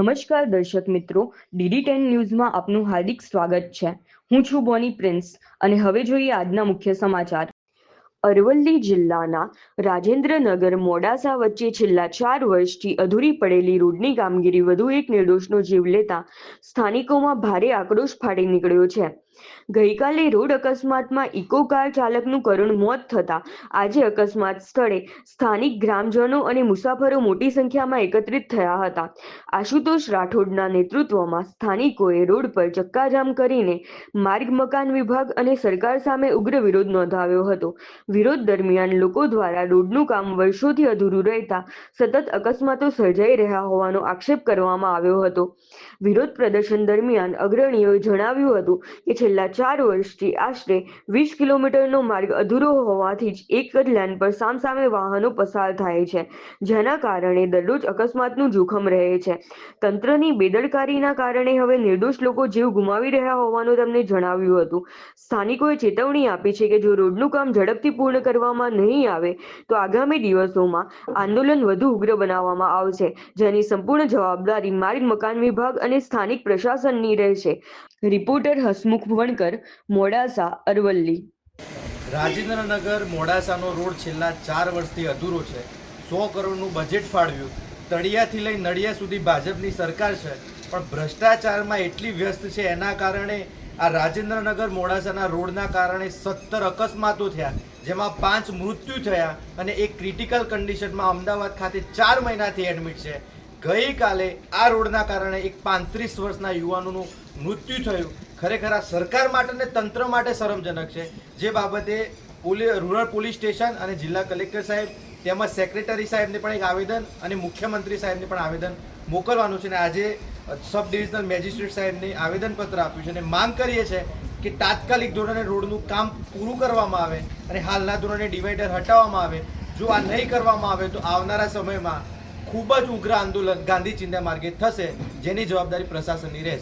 નમસ્કાર દર્શક મિત્રો, DD10 ન્યૂઝમાં આપનું હાર્દિક સ્વાગત છે। હું છું બોની પ્રિન્સ અને હવે જોઈએ આજના મુખ્ય સમાચાર। અરવલ્લી જિલ્લાના રાજેન્દ્રનગર મોડાસા વચ્ચે છેલ્લા 4 વર્ષથી અધૂરી પડેલી રોડની કામગીરી વધુ એક નિર્દોષનો જીવ લેતા સ્થાનિકોમાં ભારે આક્રોશ ફાટી નીકળ્યો છે। ગઈકાલે રોડ અકસ્માતમાં ઇકો કાર ચાલકનું કરુણ મોત થતાં આજે અકસ્માત સ્થળે સ્થાનિક ગ્રામજનો અને મુસાફરો મોટી સંખ્યામાં એકત્રિત થયા હતા। આશુતોષ રાઠોડના નેતૃત્વમાં સ્થાનિકોએ રોડ પર ચક્કાજામ કરીને માર્ગ મકાન વિભાગ અને સરકાર સામે ઉગ્ર વિરોધ નોંધાવ્યો હતો। વિરોધ દરમિયાન લોકો દ્વારા રોડનું કામ વર્ષોથી અધૂરું રહેતા સતત અકસ્માતો સર્જાઈ રહ્યા હોવાનો આક્ષેપ કરવામાં આવ્યો હતો। વિરોધ પ્રદર્શન દરમિયાન અગ્રણીઓએ જણાવ્યું હતું કે છેલ્લા 4 વર્ષથી આશરે 20 કિલોમીટરનો માર્ગ અધૂરો હોવાથી જ એક જ લેન પર સામસામે વાહનો પસાર થાય છે, જેના કારણે દરરોજ અકસ્માતનું જોખમ રહે છે। તંત્રની બેદરકારીના કારણે હવે નિર્દોષ લોકો જીવ ગુમાવી રહ્યા હોવાનું તેમણે જણાવ્યું હતું। સ્થાનિકોએ ચેતવણી આપી છે કે જો રોડનું કામ ઝડપથી પૂર્ણ કરવામાં નહીં આવે તો આગામી દિવસોમાં આંદોલન વધુ ઉગ્ર બનાવવામાં આવશે, જેની સંપૂર્ણ જવાબદારી માર્ગ મકાન વિભાગ અને સ્થાનિક પ્રશાસનની રહેશે। રિપોર્ટર હસમુખ વણકર, મોડાસા, અરવલ્લી। રાજેન્દ્રનગર મોડાસાનો રોડ છેલ્લા 4 વર્ષથી અધૂરો છે। 100 કરોડનું બજેટ ફાળવ્યું, તળિયાથી લઈ નડિયા સુધી ભાજપની સરકાર છે, પણ ભ્રષ્ટાચારમાં એટલી વ્યસ્ત છે, એના કારણે આ રાજેન્દ્રનગર મોડાસાના રોડના કારણે 17 અકસ્માતો થયા, જેમાં 5 મૃત્યુ થયા અને એક ક્રિટિકલ કન્ડિશનમાં અમદાવાદ ખાતે 4 મહિનાથી એડમિટ છે। ગઈકાલે આ રોડના કારણે એક 35 વર્ષના યુવાનોનું મૃત્યુ થયું। ખરેખર આ સરકાર માટે અને તંત્ર માટે શરમજનક છે, જે બાબતે રૂરલ પોલીસ સ્ટેશન અને જિલ્લા કલેક્ટર સાહેબ તેમજ સેક્રેટરી સાહેબને પણ એક આવેદન અને મુખ્યમંત્રી સાહેબને પણ આવેદન મોકલવાનું છે અને આજે સબ ડિવિઝનલ મેજિસ્ટ્રેટ સાહેબને આવેદનપત્ર આપ્યું છે અને માંગ કરીએ છીએ કે તાત્કાલિક ધોરણે રોડનું કામ પૂરું કરવામાં આવે અને હાલના ધોરણે ડિવાઈડર હટાવવામાં આવે। જો આ નહીં કરવામાં આવે તો આવનારા સમયમાં ખૂબ જ ઉગ્ર આંદોલન ગાંધી ચિંધ્યા માર્ગે થશે, જેની જવાબદારી પ્રશાસનની રહેશે।